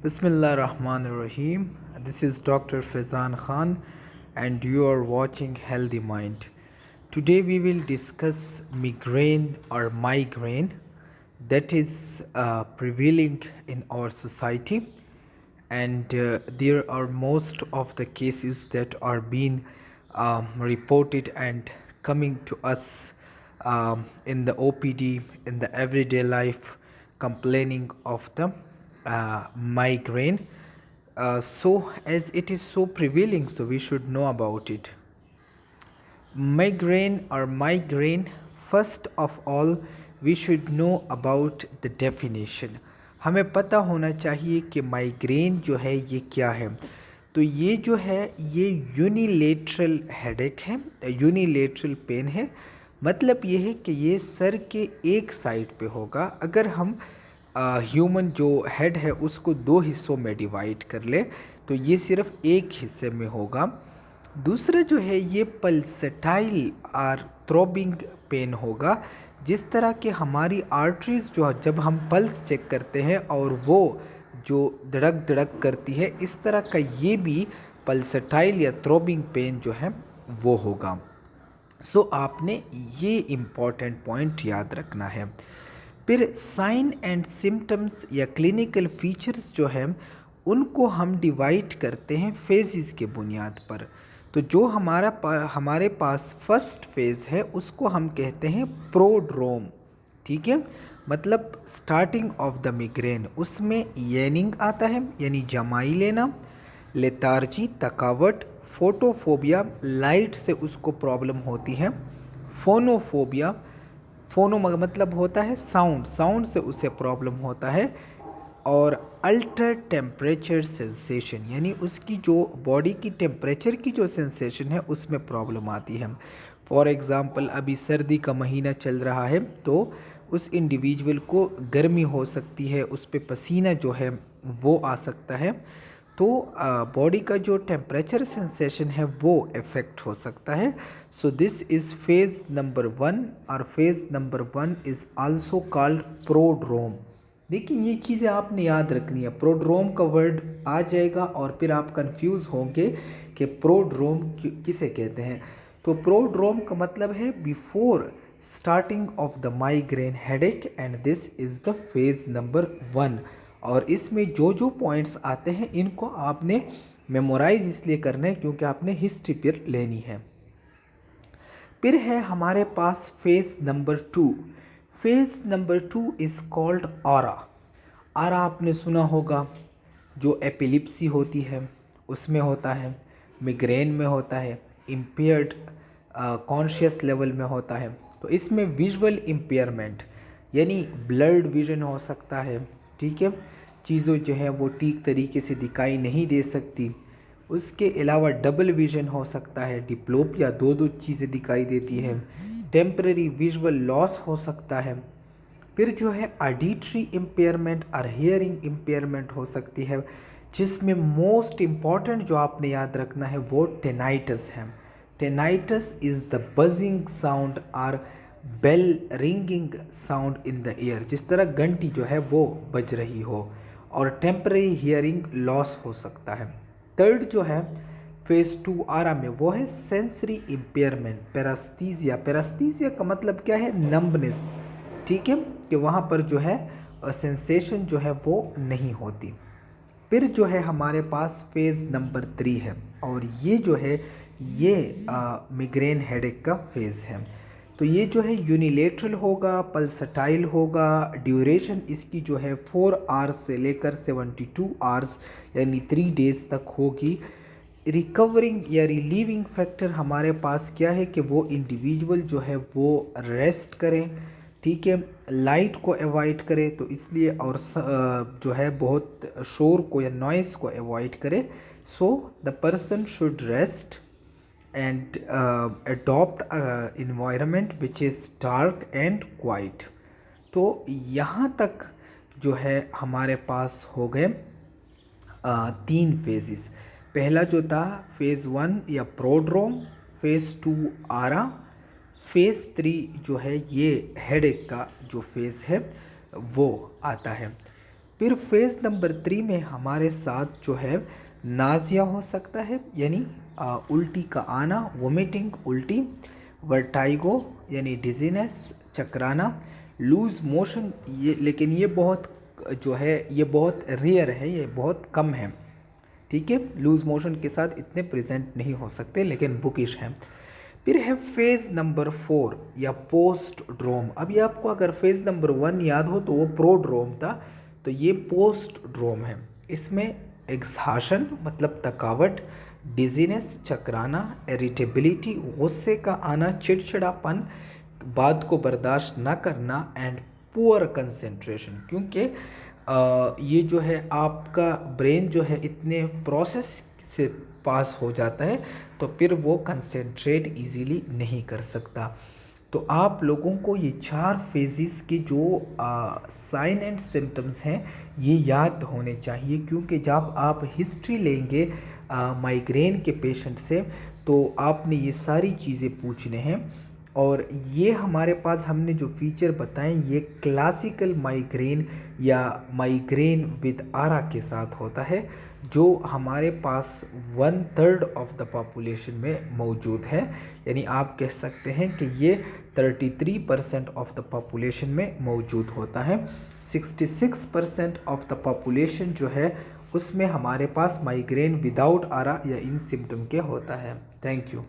Bismillahirrahmanirrahim. This is Dr. Faizan Khan, and you are watching Healthy Mind. Today we will discuss migraine or migraine that is prevailing in our society, and there are most of the cases that are being reported and coming to us in the OPD, in the everyday life, complaining of the migraine. So, as it is so prevailing, so we should know about it. Migraine, first of all we should know about the definition. हमें पता होना चाहिए कि migraine जो है ये क्या है. तो ये जो है ये यूनिलेटरल हेडेक है, यूनिलेटरल पेन है. मतलब ये है कि ये सर के एक साइड पे होगा. अगर हम ह्यूमन जो हेड है उसको दो हिस्सों में डिवाइड कर ले तो ये सिर्फ एक हिस्से में होगा. दूसरा जो है ये पल्सेटाइल और थ्रोबिंग पेन होगा. जिस तरह के हमारी आर्टरीज जो जब हम पल्स चेक करते हैं और वो जो धड़क धड़क करती है, इस तरह का ये भी पल्सेटाइल या थ्रोबिंग पेन जो है वो होगा. सो आपने ये इम्पॉर्टेंट पॉइंट याद रखना है. फिर साइन एंड सिम्टम्स या क्लिनिकल फीचर्स जो हैं उनको हम डिवाइड करते हैं फेजेस के बुनियाद पर. तो जो हमारे पास फर्स्ट फेज़ है उसको हम कहते हैं प्रोड्रोम. ठीक है, मतलब स्टार्टिंग ऑफ द मिग्रेन. उसमें येनिंग आता है यानी जमाई लेना, लेथार्जी थकावट, फोटोफोबिया लाइट से उसको प्रॉब्लम होती है, फोनोफोबिया, फोनो मतलब होता है साउंड, साउंड से उसे प्रॉब्लम होता है, और अल्टर टेम्परेचर सेंसेशन यानी उसकी जो बॉडी की टेम्परेचर की जो सेंसेशन है उसमें प्रॉब्लम आती है. फॉर एग्ज़ाम्पल अभी सर्दी का महीना चल रहा है तो उस इंडिविजुअल को गर्मी हो सकती है, उस पर पसीना जो है वो आ सकता है. तो बॉडी का जो टेम्परेचर सेंसेशन है वो इफ़ेक्ट हो सकता है. So this is phase number 1 और phase number 1 is also called prodrome. देखिए ये चीज़ें आपने याद रखनी है. प्रोड्रोम का वर्ड आ जाएगा और फिर आप कंफ्यूज होंगे कि प्रोड्रोम किसे कहते हैं. तो प्रोड्रोम का मतलब है before starting of the migraine headache, and this is the phase number 1. और इसमें जो जो पॉइंट्स आते हैं इनको आपने मेमोराइज इसलिए करना है क्योंकि आपने हिस्ट्री पर लेनी है. फिर है हमारे पास phase number 2. Phase number 2 is called aura. Aura आपने सुना होगा, जो एपिलिप्सी होती है उसमें होता है, मिग्रेन में होता है, इम्पेयर्ड कॉन्शियस लेवल में होता है. तो इसमें विजुअल इम्पेयरमेंट यानी ब्लर्ड विजन हो सकता है. ठीक है, चीज़ों जो है वो ठीक तरीके से दिखाई नहीं दे सकती. उसके अलावा डबल विजन हो सकता है, डिप्लोपिया, दो दो चीज़ें दिखाई देती हैं. टेम्पररी विजुअल लॉस हो सकता है. फिर जो है ऑडिटरी इम्पेयरमेंट और हियरिंग इम्पेयरमेंट हो सकती है, जिसमें मोस्ट इम्पॉर्टेंट जो आपने याद रखना है वो टेनाइटस है. Tinnitus is the buzzing sound और bell ringing sound in the air, जिस तरह घंटी जो है वो बज रही हो. और टेम्पररी हियरिंग लॉस हो सकता है. थर्ड जो है फेज़ 2 आरा में वो है सेंसरी इम्पेयरमेंट, पेरास्थीजिया. पेरास्थीजिया का मतलब क्या है, नंबनेस. ठीक है, कि वहाँ पर जो है सेंसेशन जो है वो नहीं होती. फिर जो है हमारे पास फेज़ नंबर 3 है और ये जो है ये मिग्रेन हेडेक का फेज़ है. तो ये जो है यूनिलेटरल होगा, पल्सटाइल होगा. ड्यूरेशन इसकी जो है 4 आवर्स से लेकर 72 आवर्स यानी 3 डेज़ तक होगी. रिकवरिंग या रिलीविंग फैक्टर हमारे पास क्या है कि वो इंडिविजुअल जो है वो रेस्ट करें. ठीक है, लाइट को अवॉइड करे तो इसलिए, और जो है बहुत शोर को या नॉइस को अवॉइड करे. So the person should rest and adopt environment which is dark and quite. तो यहाँ तक जो है हमारे पास हो गए 3 फेजेस. पहला जो था फेज़ 1 या प्रोड्रोम, फेज़ 2 आरा, फेज़ 3 जो है ये हेडेक का जो फेज़ है वो आता है. फिर फेज़ नंबर 3 में हमारे साथ जो है नाज़िया हो सकता है, यानी उल्टी का आना, वोमिटिंग उल्टी, वर्टाइगो यानी डिजीनेस चकराना, लूज़ मोशन, ये लेकिन ये बहुत जो है ये बहुत रेयर है, ये बहुत कम है। ठीक है, लूज़ मोशन के साथ इतने प्रेजेंट नहीं हो सकते लेकिन बुकिश हैं। फिर है फेज़ नंबर 4 या पोस्ट ड्रोम। अभी आपको अगर फेज़ नंबर 1 याद हो तो वो प्रोड्रोम था, तो ये पोस्ट ड्रोम है। इसमें एग्जॉशन मतलब थकावट, डिजीनेस चकराना, इरिटेबिलिटी गुस्से का आना, चिड़चिड़ापन, बात को बर्दाश्त ना करना एंड पुअर कंसंट्रेशन। क्योंकि ये जो है आपका ब्रेन जो है इतने प्रोसेस से पास हो जाता है तो फिर वो कंसंट्रेट इजीली नहीं कर सकता। तो आप लोगों को ये 4 फेजेस के जो साइन एंड सिम्टम्स हैं ये याद होने चाहिए, क्योंकि जब आप हिस्ट्री लेंगे माइग्रेन के पेशेंट से तो आपने ये सारी चीज़ें पूछने हैं। और ये हमारे पास हमने जो फीचर बताएं ये क्लासिकल माइग्रेन या माइग्रेन विद आरा के साथ होता है, जो हमारे पास 1/3 ऑफ द पॉपुलेशन में मौजूद है। यानी आप कह सकते हैं कि ये 33% ऑफ द पॉपुलेशन में मौजूद होता है। 66% ऑफ द पॉपुलेशन जो है उसमें हमारे पास माइग्रेन विदाउट आरा या इन सिम्टम के होता है। Thank you.